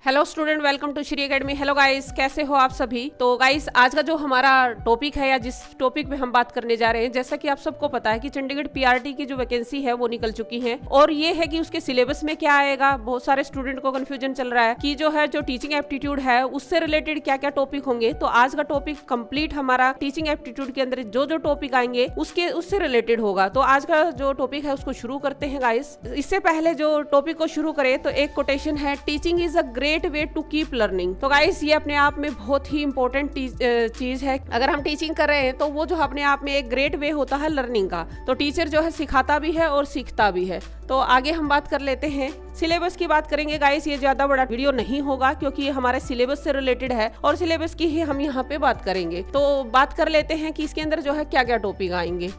Hello student, welcome to Shri academy. Hello guys, कैसे हो आप सभी। तो गाइस, आज का जो हमारा टॉपिक है या जिस टॉपिक पे हम बात करने जा रहे हैं, जैसा कि आप सबको पता है कि चंडीगढ़ पीआरटी की जो वैकेंसी है वो निकल चुकी है और ये है कि उसके सिलेबस में क्या आएगा। बहुत सारे स्टूडेंट को कंफ्यूजन चल रहा है कि जो टीचिंग एप्टीट्यूड है उससे रिलेटेड क्या क्या टॉपिक होंगे। तो आज का टॉपिक कंप्लीट हमारा टीचिंग एप्टीट्यूड के अंदर जो टॉपिक आएंगे उससे रिलेटेड होगा। तो आज का जो टॉपिक है उसको शुरू करते हैं गाइस। इससे पहले जो टॉपिक को शुरू करें तो एक कोटेशन है, teaching is a great way to keep learning. तो गाइस, ये अपने आप में बहुत ही इंपॉर्टेंट चीज है। अगर हम टीचिंग कर रहे हैं तो वो जो अपने आप में एक ग्रेट वे होता है लर्निंग का। तो टीचर जो है सिखाता भी है और सीखता भी है। तो आगे हम बात कर लेते हैं, सिलेबस की बात करेंगे गाइस। ये ज्यादा बड़ा वीडियो नहीं होगा क्योंकि ये हमारे सिलेबस से रिलेटेड है और सिलेबस की ही हम यहाँ पे बात करेंगे। तो बात कर लेते हैं कि इसके अंदर जो है क्या क्या टॉपिक आएंगे।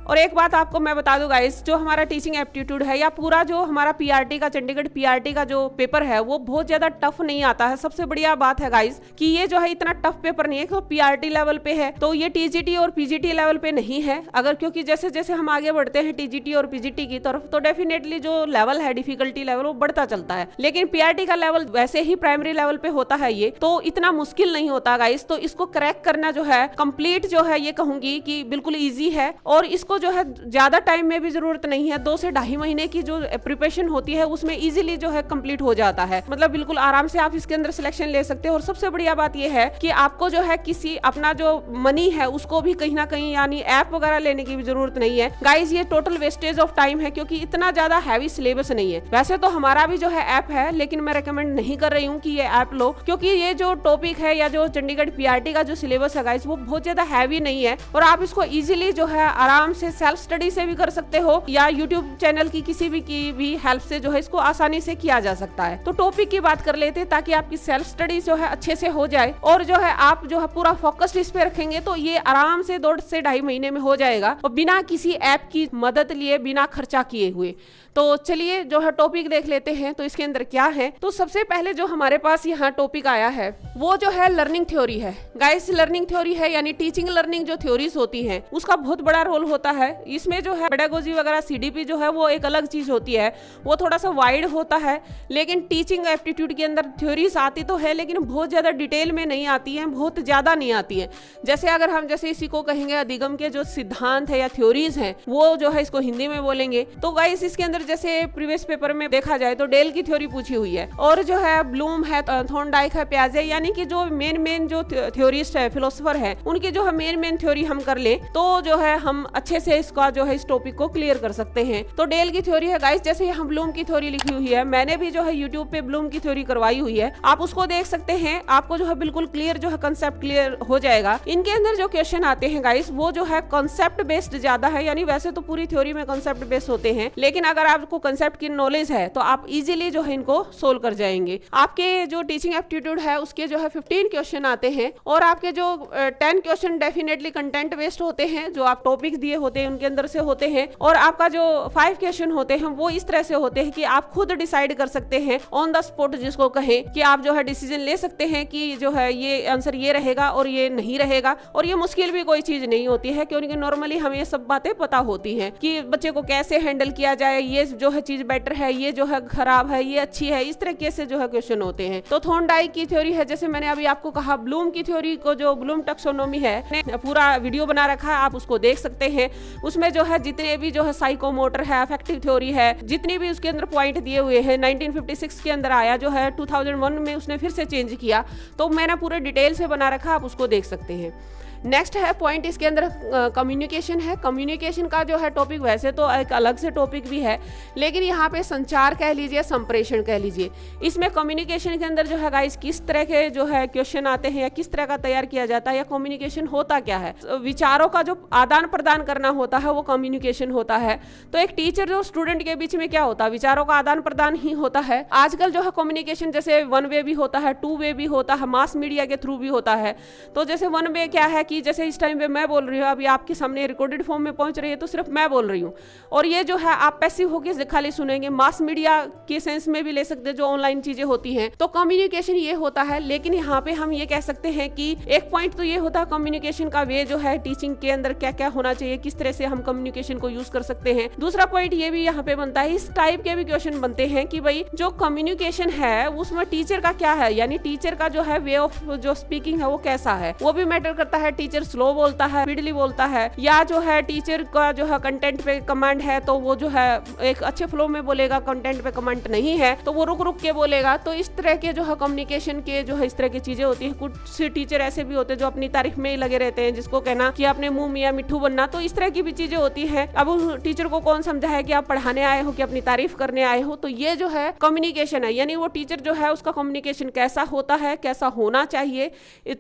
और एक बात आपको मैं बता दूं गाइस, जो हमारा टीचिंग एप्टीट्यूड है या पूरा जो हमारा पीआरटी का चंडीगढ़ पीआरटी का जो पेपर है वो बहुत ज्यादा टफ नहीं आता है। सबसे बढ़िया बात है गाइस कि ये जो है इतना टफ पेपर नहीं है। तो पीआरटी लेवल पे है तो ये टीजीटी और पीजीटी लेवल पे नहीं है। अगर क्योंकि जैसे जैसे हम आगे बढ़ते हैं टीजीटी और पीजीटी की तरफ तो डेफिनेटली जो लेवल है, डिफिकल्टी लेवल, वो बढ़ता चलता है। लेकिन पीआरटी का लेवल वैसे ही प्राइमरी लेवल पे होता है ये, तो इतना मुश्किल नहीं होता गाइस। तो इसको क्रैक करना जो है कंप्लीट जो है ये कहूंगी कि बिल्कुल ईजी है और इसको जो है ज्यादा टाइम में भी जरूरत नहीं है। 2 से ढाई महीने की जो प्रिपरेशन होती है उसमें इजीली जो है कंप्लीट हो जाता है। मतलब बिल्कुल आराम से आप इसके अंदर सिलेक्शन ले सकते हो। और सबसे बढ़िया बात यह है कि आपको जो है किसी अपना जो मनी है उसको भी कहीं ना कहीं यानी ऐप वगैरह लेने की भी जरूरत नहीं है गाइज। ये टोटल वेस्टेज ऑफ टाइम है क्योंकि इतना ज्यादा हैवी सिलेबस नहीं है। वैसे तो हमारा भी जो है ऐप है, लेकिन मैं रेकमेंड नहीं कर रही हूँ कि ये ऐप लो, क्योंकि ये जो टॉपिक है या जो चंडीगढ़ पीआरटी का जो सिलेबस है गाइज वो बहुत ज्यादा हैवी नहीं है और आप इसको इजिली जो है आराम से सेल्फ स्टडी से भी कर सकते हो या यूट्यूब चैनल की किसी भी हेल्प से जो है इसको आसानी से किया जा सकता है। तो टॉपिक की बात कर लेते हैं ताकि आपकी सेल्फ स्टडी जो है अच्छे से हो जाए और जो है आप जो है पूरा फोकस्ड इस पे रखेंगे तो ये आराम से 2 से ढाई महीने में हो जाएगा और बिना किसी ऐप की मदद लिए, बिना खर्चा किए हुए। तो चलिए जो है टॉपिक देख लेते हैं। तो इसके अंदर क्या है, तो सबसे पहले जो हमारे पास यहाँ टॉपिक आया है वो जो है लर्निंग थ्योरी है गाइस। लर्निंग थ्योरी है यानी टीचिंग लर्निंग जो थ्योरीज होती हैं उसका बहुत बड़ा रोल होता है इसमें। जो है पेडागोजी वगैरह सीडीपी जो है वो एक अलग चीज होती है, वो थोड़ा सा वाइड होता है। लेकिन टीचिंग एप्टीट्यूड के अंदर थ्योरीज आती तो है लेकिन बहुत ज्यादा डिटेल में नहीं आती है, बहुत ज्यादा नहीं आती है। जैसे अगर हम जैसे इसी को कहेंगे अधिगम के जो सिद्धांत है या थ्योरीज हैं वो जो है इसको हिंदी में बोलेंगे। तो गाइस इसके अंदर जैसे प्रीवियस पेपर में देखा जाए तो डेल की थ्योरी पूछी हुई है और जो है ब्लूम है, थॉर्नडाइक है, पियाजे, यानी कि जो मेन जो थ्योरिस्ट है, फिलोसोफर है, उनकी जो है मेन थ्योरी हम कर ले तो जो है हम अच्छे से इसका जो है इस टॉपिक को क्लियर कर सकते हैं। तो डेल की थ्योरी है गाइस, जैसे यहाँ ब्लूम की थ्योरी लिखी हुई है, मैंने भी जो है यूट्यूब पे ब्लूम की थ्योरी करवाई हुई है, आप उसको देख सकते हैं। आपको जो है बिल्कुल क्लियर जो है कंसेप्ट क्लियर हो जाएगा। इनके अंदर जो क्वेश्चन आते हैं गाइस वो जो है कंसेप्ट बेस्ड ज्यादा है, यानी वैसे तो पूरी थ्योरी में कंसेप्ट बेस्ड होते हैं लेकिन अगर आपको कंसेप्ट की नॉलेज है तो आप इजीली जो है इनको सोल्व कर जाएंगे। आपके जो टीचिंग एप्टीट्यूड है उसके जो है 15 क्वेश्चन आते हैं और आपके जो 10 क्वेश्चन डेफिनेटली कंटेंट बेस्ड होते हैं, जो आप टॉपिक दिए होते हैं उनके अंदर से होते हैं। और आपका जो 5 क्वेश्चन होते हैं वो इस तरह से होते हैं कि आप खुद डिसाइड कर सकते हैं ऑन द स्पॉट, जिसको कहें कि आप जो है डिसीजन ले सकते हैं कि जो है ये आंसर ये रहेगा और ये नहीं रहेगा। और ये मुश्किल भी कोई चीज नहीं होती है क्योंकि नॉर्मली हमें ये सब बातें पता होती हैं कि बच्चे को कैसे हैंडल किया जाए, ये जो है चीज बेटर है, ये जो है खराब है, ये अच्छी है, इस तरीके से जो है क्वेश्चन होते हैं। तो थॉर्नडाइक की थ्योरी है, जैसे मैंने अभी आपको कहा। ब्लूम की थ्योरी को जो ब्लूम टैक्सोनॉमी है पूरा वीडियो बना रखा है, आप उसको देख सकते हैं। उसमें जो है जितने भी जो है साइकोमोटर है, अफेक्टिव थ्योरी है, जितनी भी उसके अंदर पॉइंट दिए हुए हैं, 1956 के अंदर आया, जो है 2001 में उसने फिर से चेंज किया। तो मैंने पूरे डिटेल से बना रखा, आप उसको देख सकते हैं। नेक्स्ट है पॉइंट इसके अंदर कम्युनिकेशन है। कम्युनिकेशन का जो है टॉपिक वैसे तो एक अलग से टॉपिक भी है लेकिन यहाँ पे संचार कह लीजिए, संप्रेषण कह लीजिए, इसमें कम्युनिकेशन के अंदर जो है गाइस किस तरह के जो है क्वेश्चन आते हैं या किस तरह का तैयार किया जाता है या कम्युनिकेशन होता क्या है। विचारों का जो आदान प्रदान करना होता है वो कम्युनिकेशन होता है। तो एक टीचर जो स्टूडेंट के बीच में क्या होता है, विचारों का आदान प्रदान ही होता है। आजकल जो है कम्युनिकेशन जैसे 1 वे भी होता है, 2 वे भी होता है, मास मीडिया के थ्रू भी होता है। तो जैसे 1 वे क्या है कि जैसे इस टाइम पे मैं बोल रही हूँ, अभी आपके सामने रिकॉर्डेड फॉर्म में पहुंच रही है तो सिर्फ मैं बोल रही हूँ, और ये जो है आप पैसिव होके खाली सुनेंगे। मास मीडिया के सेंस में भी ले सकते हैं, जो ऑनलाइन चीजें होती हैं। तो कम्युनिकेशन ये होता है, लेकिन यहाँ पे हम ये कह सकते हैं कि एक पॉइंट तो ये होता है कम्युनिकेशन का वे जो है, टीचिंग के अंदर क्या क्या होना चाहिए, किस तरह से हम कम्युनिकेशन को यूज कर सकते हैं। दूसरा पॉइंट ये भी यहाँ पे बनता है, इस टाइप के भी क्वेश्चन बनते हैं कि भाई जो कम्युनिकेशन है उसमें टीचर का क्या है, यानी टीचर का जो है वे ऑफ जो स्पीकिंग है वो कैसा है, वो भी मैटर करता है। टीचर स्लो बोलता है, स्पीडली बोलता है, या जो है टीचर का जो है कंटेंट पे कमांड है तो वो जो है एक अच्छे फ्लो में बोलेगा, कंटेंट पे कमांड नहीं है तो वो रुक रुक के बोलेगा। तो इस तरह के जो है कम्युनिकेशन के जो है इस तरह की चीजें होती है। कुछ टीचर ऐसे भी होते हैं जो अपनी तारीफ में ही लगे रहते हैं, जिसको कहना कि अपने मुंह मियां मिट्ठू बनना। तो इस तरह की भी चीजें होती है। अब उस टीचर को कौन समझाए कि आप पढ़ाने आए हो कि अपनी तारीफ करने आए हो। तो ये जो है कम्युनिकेशन है, यानी वो टीचर जो है उसका कम्युनिकेशन कैसा होता है, कैसा होना चाहिए,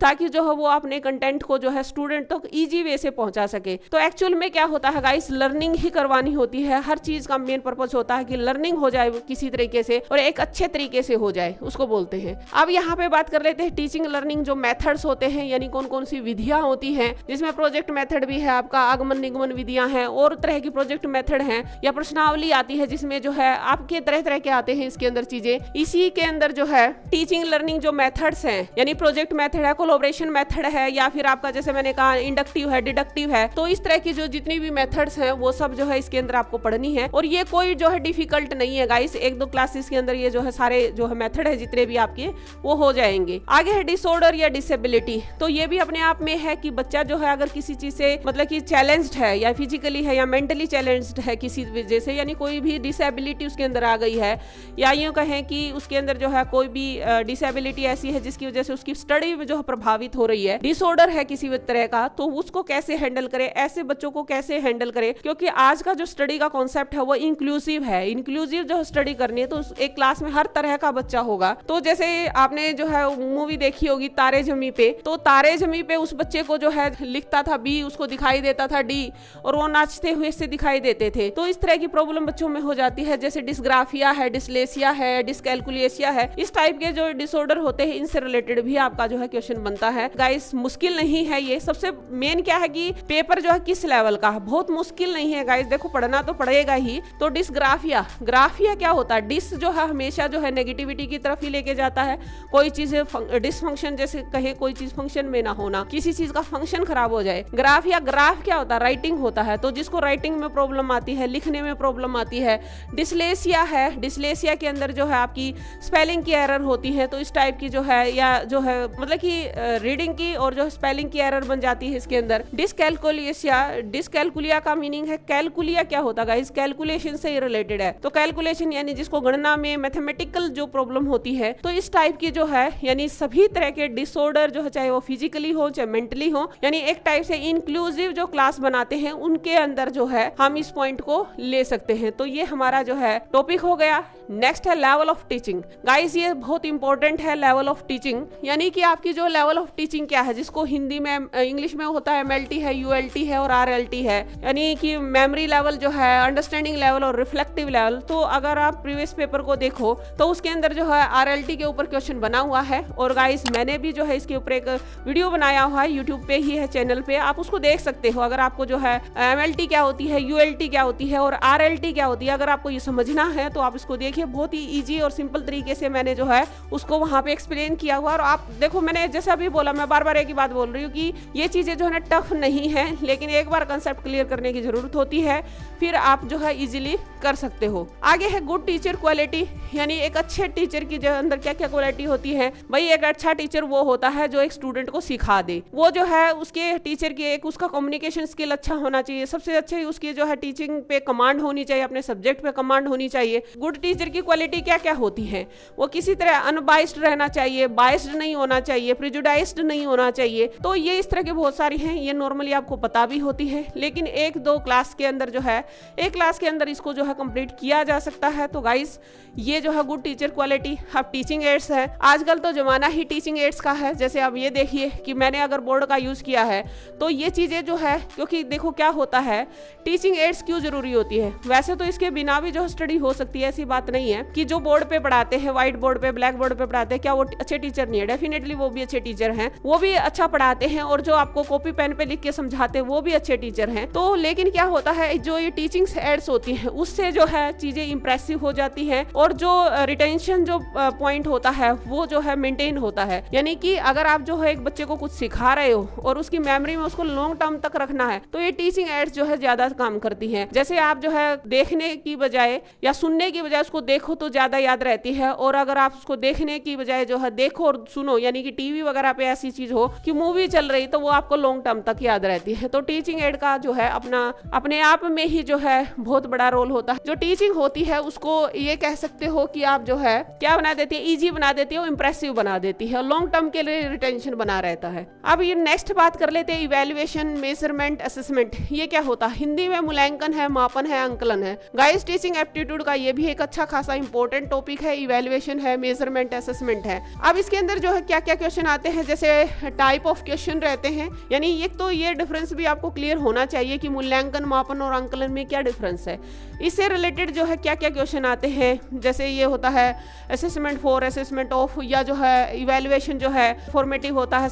ताकि जो है वो अपने कंटेंट को जो है स्टूडेंट तक इजी वे से पहुंचा सके। तो एक्चुअल में क्या होता है गाइस, लर्निंग ही करवानी होती है। हर चीज का मेन पर्पस होता है कि लर्निंग हो जाए किसी तरीके से, और एक अच्छे तरीके से हो जाए, उसको बोलते हैं। अब यहाँ पे बात कर लेते हैं टीचिंग लर्निंग जो मेथड्स होते हैं, यानी कौन कौन सी विधियां होती हैं, जिसमें प्रोजेक्ट मेथड भी है, आपका आगमन निगमन विधियां हैं, और तरह की प्रोजेक्ट मेथड हैं, या प्रश्नावली आती है जिसमें जो है आपके तरह तरह के आते हैं इसके अंदर चीजें। इसी के अंदर जो है टीचिंग लर्निंग जो मेथड्स हैं, यानी प्रोजेक्ट मेथड है, कोलैबोरेशन मेथड है, या फिर आपका जैसे मैंने कहा इंडक्टिव है, डिडक्टिव है। तो इस तरह की जो जितनी भी मेथड्स हैं वो सब जो है इसके अंदर आपको पढ़नी है, और ये कोई जो है डिफिकल्ट नहीं है गाइस। एक दो क्लासेस के अंदर ये जो है सारे जो है मेथड है जितने भी आपके वो हो जाएंगे। आगे है डिसऑर्डर या डिसेबिलिटी। तो ये भी अपने आप में है कि बच्चा जो है अगर किसी चीज से मतलब कि चैलेंज्ड है, या फिजिकली है या मेंटली चैलेंज्ड है किसी वजह से, यानी कोई भी डिसेबिलिटी उसके अंदर आ गई है, या यूं कहें कि उसके अंदर जो है कोई भी डिसेबिलिटी ऐसी है जिसकी वजह से उसकी स्टडी जो है प्रभावित हो रही है, डिसऑर्डर है किसी तरह का, तो उसको कैसे हैंडल करें, ऐसे बच्चों को कैसे हैंडल करें। क्योंकि आज का जो स्टडी का कॉन्सेप्ट है वो इंक्लूसिव है। इंक्लूसिव जो स्टडी करनी है तो एक क्लास में हर तरह का बच्चा होगा। तो जैसे आपने जो है मूवी देखी होगी तारे जमी पे, तो तारे जमी पे उस बच्चे को जो है लिखता था बी, उसको दिखाई देता था डी, और वो नाचते हुए से दिखाई देते थे। तो इस तरह की प्रॉब्लम बच्चों में हो जाती है, जैसे डिस्ग्राफिया है, डिस्लेसिया है, डिसकैलकुलेसिया है। इस टाइप के जो डिसऑर्डर होते हैं इनसे रिलेटेड भी आपका जो है क्वेश्चन बनता है। गाइस मुश्किल नहीं है ये, सबसे मेन क्या है कि पेपर जो है किस लेवल का है, बहुत मुश्किल नहीं है गाइस। देखो पढ़ना तो पड़ेगा ही। तो डिसग्राफिया, ग्राफिया क्या होता है, डिस जो है हमेशा जो है नेगेटिविटी की तरफ ही लेके जाता है। कोई चीज डिसफंक्शन, जैसे कहे कोई चीज फंक्शन में ना होना, किसी चीज का फंक्शन खराब हो जाए। ग्राफिया, ग्राफ क्या होता है, राइटिंग होता है। तो जिसको राइटिंग में प्रॉब्लम आती है, लिखने में प्रॉब्लम आती है। डिस्लेसिया है, डिस्लेसिया के अंदर जो है आपकी स्पेलिंग की एरर होती है। तो इस टाइप की जो है, या जो है मतलब कि रीडिंग की और जो स्पेलिंग की एरर बन जाती है इसके अंदर। डिसकैलकुलेसिया, डिसकैलकुलिया का मीनिंग है, कैलकुलिया क्या होता है, कैलकुलेशन से रिलेटेड है। तो कैलकुलेशन यानी जिसको गणना में मैथमेटिकल जो प्रॉब्लम होती है। तो इस टाइप की जो है यानी सभी तरह के डिसऑर्डर जो है, चाहे वो फिजिकली हो चाहे मेंटली हो, यानी एक टाइप से इंक्लूसिव जो क्लास बनाते हैं उनके अंदर जो है हम इस पॉइंट को ले सकते हैं। तो ये हमारा जो है टॉपिक हो गया। नेक्स्ट है लेवल ऑफ टीचिंग। गाइस ये बहुत इंपॉर्टेंट है, लेवल ऑफ टीचिंग, यानी कि आपकी जो लेवल ऑफ टीचिंग क्या है, जिसको हिंदी में इंग्लिश में होता है MLT है, ULT है और RLT है, यानी कि मेमोरी लेवल जो है, अंडरस्टैंडिंग लेवल और रिफ्लेक्टिव लेवल। तो अगर आप प्रीवियस पेपर को देखो तो उसके अंदर जो है RLT के ऊपर क्वेश्चन बना हुआ है। और गाइस मैंने भी जो है इसके ऊपर एक वीडियो बनाया हुआ है, यूट्यूब पे ही है, चैनल पे, आप उसको देख सकते हो। अगर आपको जो है MLT क्या होती है, ULT क्या होती है और RLT क्या होती है, अगर आपको ये समझना है तो आप इसको देखिए। बहुत ही इजी और सिंपल तरीके से मैंने जो है उसको वहां पे एक्सप्लेन किया हुआ। और आप देखो, मैंने जैसा भी बोला, मैं बार बार एक ही बात बोल रही हूँ कि ये चीजें जो है ना टफ नहीं है, लेकिन एक बार कंसेप्ट क्लियर करने की जरूरत होती है, फिर आप जो है इजीली कर सकते हो। आगे है गुड टीचर क्वालिटी, यानी एक अच्छे टीचर की जो अंदर क्या क्या क्वालिटी होती है। भाई एक अच्छा टीचर वो होता है जो एक स्टूडेंट को सिखा दे, वो जो है उसके टीचर की एक उसका कम्युनिकेशन स्किल अच्छा होना चाहिए। सबसे अच्छे उसकी जो है टीचिंग पे कमांड होनी चाहिए, अपने सब्जेक्ट पे कमांड होनी चाहिए। गुड टीचर की क्वालिटी क्या क्या होती है, वो किसी तरह अनबाइस्ड रहना चाहिए, बाइस्ड नहीं होना चाहिए, प्रिजुडाइज्ड नहीं होना चाहिए। तो ये इस तरह की बहुत सारी हैं, ये नॉर्मली आपको पता भी होती है, लेकिन एक दो क्लास के अंदर जो है, एक क्लास के अंदर इसको जो है कंप्लीट किया जा सकता है। तो गाइस ये जो है गुड टीचर क्वालिटी। अब टीचिंग एड्स है, आजकल तो जमाना ही टीचिंग एड्स का है। जैसे अब ये देखिए कि मैंने अगर बोर्ड का यूज किया है तो ये चीजें जो है, क्योंकि देखो क्या होता है, टीचिंग एड्स क्यों जरूरी होती है। वैसे तो इसके बिना भी जो स्टडी हो सकती है, ऐसी बात नहीं है कि जो बोर्ड पे पढ़ाते हैं, व्हाइट बोर्ड पे, ब्लैक बोर्ड पे पढ़ाते हैं, क्या वो अच्छे टीचर नहीं है? डेफिनेटली वो भी अच्छे टीचर हैं, वो भी अच्छा पढ़ाते हैं, और जो आपको कॉपी पेन पे लिख के समझाते हैं वो भी अच्छे टीचर हैं। तो लेकिन क्या होता है, जो ये टीचिंग एड्स होती है उससे जो है चीजें इंप्रेसिव हो जाती है, और जो रिटेंशन जो पॉइंट होता है वो जो है मेंटेन होता है। यानी कि अगर आप जो है एक बच्चे को कुछ सिखा रहे हो और उसकी मेमोरी में उसको लॉन्ग टर्म तक रखना है, तो ये टीचिंग एड्स जो है ज्यादा काम करती है। जैसे आप जो है देखने की बजाय या सुनने की बजाय उसको देखो तो ज्यादा याद रहती है, और अगर आप उसको देखने की बजाय जो है देखो और सुनो, यानी कि टीवी वगैरह पे ऐसी चीज हो कि मूवी चल रही, तो वो आपको लॉन्ग टर्म तक याद रहती है। तो टीचिंग एड का जो है अपने आप में ही जो है बहुत बड़ा रोल होता है। जो टीचिंग होती है उसको ये कह सकते हो कि आप जो है क्या बना देती है, इजी बना देती है, इंप्रेसिव बना देती है, लॉन्ग टर्म के लिए रिटेंशन बना रहता है। अब ये नेक्स्ट बात कर लेते हैं, इवैल्यूएशन, मेजरमेंट, असेसमेंट। ये क्या होता है? हिंदी में मूल्यांकन है, मापन है, अंकलन है। गाइस टीचिंग एप्टीट्यूड का ये भी एक अच्छा खासा इंपॉर्टेंट टॉपिक है। इवैल्यूएशन है, मेजरमेंट, असेसमेंट है। अब इसके अंदर जो है क्या क्या क्वेश्चन आते हैं, जैसे टाइप ऑफ क्वेश्चन रहते हैं, यानी एक तो ये डिफरेंस भी आपको क्लियर होना चाहिए कि मूल्यांकन, मापन और अंकलन में क्या डिफरेंस है। इससे रिलेटेड जो है क्या क्या क्वेश्चन आते हैं, जैसे ये होता है असेसमेंट फॉर, असेसमेंट ऑफ, या जो है इवैल्यूएशन जो है फॉर्मेटिव होता है,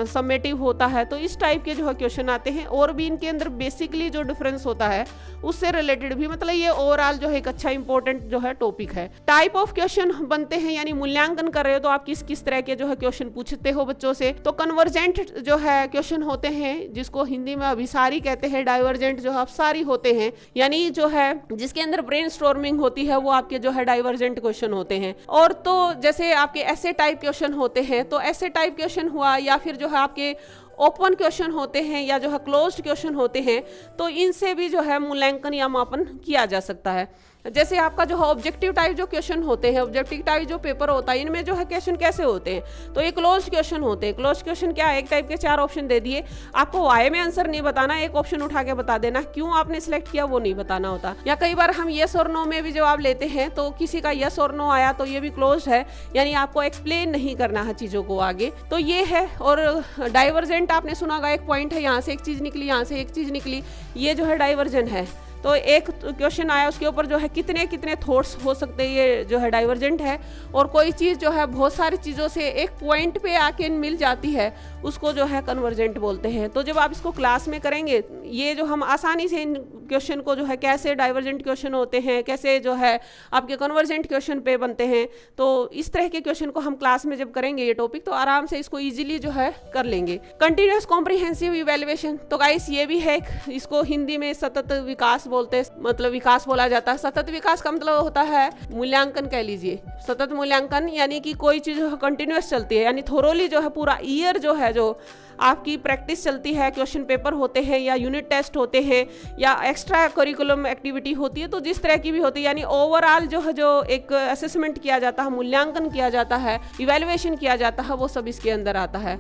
समेटिव होता है। तो इस टाइप के जो है क्वेश्चन आते हैं, और भी इनके अंदर बेसिकली जो डिफरेंस होता है उससे रिलेटेड भी, मतलब ये ओवरऑल जो है एक अच्छा इंपॉर्टेंट जो है टॉपिक है। टाइप ऑफ क्वेश्चन बनते हैं, यानी मूल्यांकन कर रहे हो तो आप किस किस तरह के जो है क्वेश्चन पूछते हो बच्चों से। तो कन्वर्जेंट जो है क्वेश्चन होते हैं, जिसको हिंदी में अभिसारी कहते हैं। डाइवर्जेंट जो है अपसारी होते हैं, यानी जो है जिसके अंदर ब्रेनस्टॉर्मिंग होती है, वो आपके जो है डाइवर्जेंट क्वेश्चन होते हैं। और तो जैसे आपके ऐसे टाइप क्वेश्चन होते हैं, तो ऐसे टाइप क्वेश्चन हुआ, या फिर जो है आपके ओपन क्वेश्चन होते हैं, या जो है क्लोज्ड क्वेश्चन होते हैं, तो इनसे भी जो है मूल्यांकन या मापन किया जा सकता है। जैसे आपका जो है ऑब्जेक्टिव टाइप जो क्वेश्चन होते हैं, ऑब्जेक्टिव टाइप जो पेपर होता है, इनमें जो है क्वेश्चन कैसे होते हैं, तो ये क्लोज्ड क्वेश्चन होते हैं। क्लोज्ड क्वेश्चन क्या है, एक टाइप के 4 ऑप्शन दे दिए, आपको वाई में आंसर नहीं बताना, एक ऑप्शन उठा के बता देना, क्यों आपने सिलेक्ट किया वो नहीं बताना होता। या कई बार हम यस और नो में भी जवाब लेते हैं, तो किसी का यस और नो आया तो ये भी क्लोज्ड है, यानी आपको एक्सप्लेन नहीं करना है चीजों को आगे। तो ये है। और डाइवर्जेंट आपने सुना होगा, एक पॉइंट है, यहाँ से एक चीज निकली, यहाँ से एक चीज निकली, ये जो है डाइवर्जन है। तो एक क्वेश्चन आया, उसके ऊपर जो है कितने कितने थॉट्स हो सकते हैं, ये जो है डाइवर्जेंट है। और कोई चीज़ जो है बहुत सारी चीज़ों से एक पॉइंट पे आके मिल जाती है, उसको जो है कन्वर्जेंट बोलते हैं। तो जब आप इसको क्लास में करेंगे, ये जो हम आसानी से इन क्वेश्चन को जो है कैसे डाइवर्जेंट क्वेश्चन होते हैं, कैसे जो है आपके कन्वर्जेंट क्वेश्चन पे बनते हैं, तो इस तरह के क्वेश्चन को हम क्लास में जब करेंगे ये टॉपिक, तो आराम से इसको ईजिली जो है कर लेंगे। कंटिन्यूअस कॉम्प्रिहेंसिव इवैल्यूएशन, तो गाइस ये भी है, इसको हिंदी में सतत विकास बोलते हैं, मतलब विकास बोला जाता है। सतत विकास का मतलब होता है मूल्यांकन, कह लीजिए सतत मूल्यांकन, यानी कि कोई चीज कंटिन्यूअस चलती है, यानी थोरोली जो है पूरा ईयर जो है, जो आपकी प्रैक्टिस चलती है, क्वेश्चन पेपर होते हैं या यूनिट टेस्ट होते हैं या एक्स्ट्रा करिकुलम एक्टिविटी होती है, तो जिस तरह की भी होती है, यानी ओवरऑल जो है जो एक असेसमेंट किया जाता है, मूल्यांकन किया जाता है, इवैल्यूएशन किया जाता है, वो सब इसके अंदर आता है।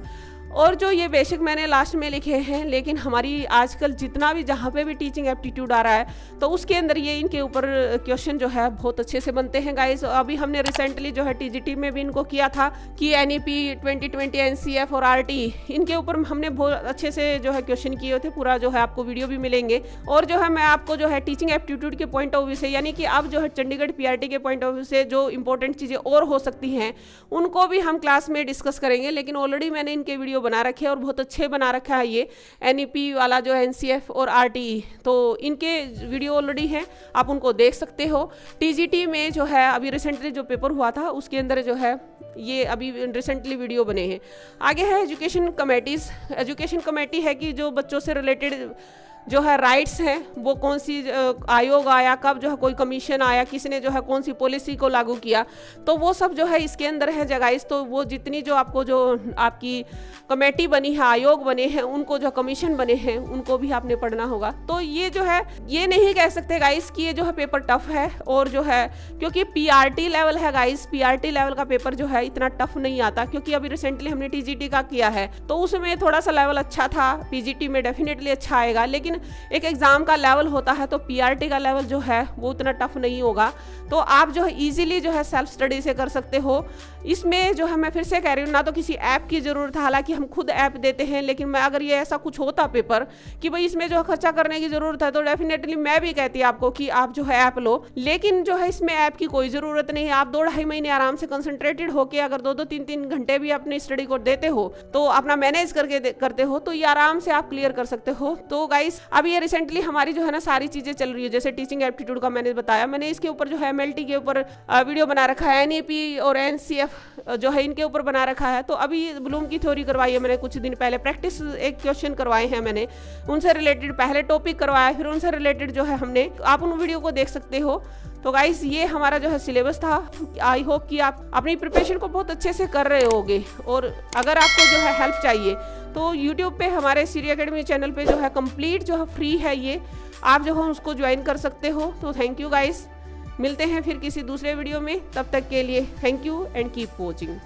और जो ये बेसिक मैंने लास्ट में लिखे हैं, लेकिन हमारी आजकल जितना भी जहाँ पे भी टीचिंग एप्टीट्यूड आ रहा है, तो उसके अंदर ये इनके ऊपर क्वेश्चन जो है बहुत अच्छे से बनते हैं गाइस। अभी हमने रिसेंटली जो है टीजीटी में भी इनको किया था कि एनईपी 2020, एनसीएफ और आरटी, इनके ऊपर हमने बहुत अच्छे से जो है क्वेश्चन किए थे। पूरा जो है आपको वीडियो भी मिलेंगे। और जो है मैं आपको जो है टीचिंग एप्टीट्यूड के पॉइंट ऑफ व्यू से, यानी कि अब जो है चंडीगढ़ पीआरटी के पॉइंट ऑफ व्यू से जो इंपॉर्टेंट चीज़ें और हो सकती हैं, उनको भी हम क्लास में डिस्कस करेंगे। लेकिन ऑलरेडी मैंने इनके वीडियो बना रखे हैं और बहुत अच्छे बना रखा है, ये एनईपी वाला जो है, एनसीएफ और आरटीई, तो इनके वीडियो ऑलरेडी हैं, आप उनको देख सकते हो। टीजीटी में जो है अभी रिसेंटली जो पेपर हुआ था, उसके अंदर जो है ये अभी रिसेंटली वीडियो बने हैं। आगे है एजुकेशन कमेटीज। एजुकेशन कमेटी है कि जो बच्चों से रिलेटेड जो है राइट्स हैं, वो कौन सी आयोग आया, कब जो है कोई कमीशन आया, किसने जो है कौन सी पॉलिसी को लागू किया, तो वो सब जो है इसके अंदर है जगाइस। तो वो जितनी जो आपको जो आपकी कमेटी बनी है, आयोग बने हैं, उनको जो कमीशन बने हैं, उनको भी आपने पढ़ना होगा। तो ये जो है, ये नहीं कह सकते गाइस कि ये जो है पेपर टफ है, और जो है क्योंकि पीआरटी लेवल है गाइस, पीआरटी लेवल का पेपर जो है इतना टफ नहीं आता, क्योंकि अभी रिसेंटली हमने टीजीटी का किया है, तो उसमें थोड़ा सा लेवल अच्छा था, पीजीटी में डेफिनेटली अच्छा आएगा। लेकिन लेकिन एक एग्जाम का लेवल होता है तो पीआरटी का लेवल जो है वो उतना टफ नहीं होगा, तो आप जो है इजीली जो है सेल्फ स्टडी से कर सकते हो। इसमें जो है मैं फिर से कह रही हूँ, ना तो किसी ऐप की जरूरत है, हालांकि हम खुद ऐप देते हैं, लेकिन मैं अगर ये ऐसा कुछ होता पेपर कि भाई इसमें जो है खर्चा करने की जरूरत है तो डेफिनेटली मैं भी कहती आपको कि आप जो है ऐप लो, लेकिन जो है इसमें ऐप की कोई जरूरत नहीं है। आप 2-2.5 महीने आराम से कंसंट्रेटेड होकर अगर 2-2, 3-3 घंटे भी अपनी स्टडी को देते हो, तो अपना मैनेज करके करते हो, तो ये आराम से आप क्लियर कर सकते हो। तो गाइस अभी ये रिसेंटली हमारी जो है ना सारी चीजें चल रही है, जैसे टीचिंग एप्टीट्यूड का मैंने बताया, मैंने इसके ऊपर जो है एमएलटी के ऊपर वीडियो बना रखा है, एनईपी और एनसीएफ जो है इनके ऊपर बना रखा है। तो अभी ब्लूम की थ्योरी करवाई है मैंने कुछ दिन पहले, प्रैक्टिस एक क्वेश्चन करवाए हैं मैंने, उनसे रिलेटेड पहले टॉपिक करवाया, फिर उनसे रिलेटेड जो है हमने, आप उन वीडियो को देख सकते हो। तो गाइस ये हमारा जो है सिलेबस था। आई होप कि आप अपनी प्रिपरेशन को बहुत अच्छे से कर रहे होगे, और अगर आपको जो है हेल्प चाहिए तो यूट्यूब पे हमारे सीरी एकेडमी चैनल पे जो है कंप्लीट जो है फ्री है, ये आप जो है उसको ज्वाइन कर सकते हो। तो थैंक यू गाइस, मिलते हैं फिर किसी दूसरे वीडियो में, तब तक के लिए thank you and keep watching.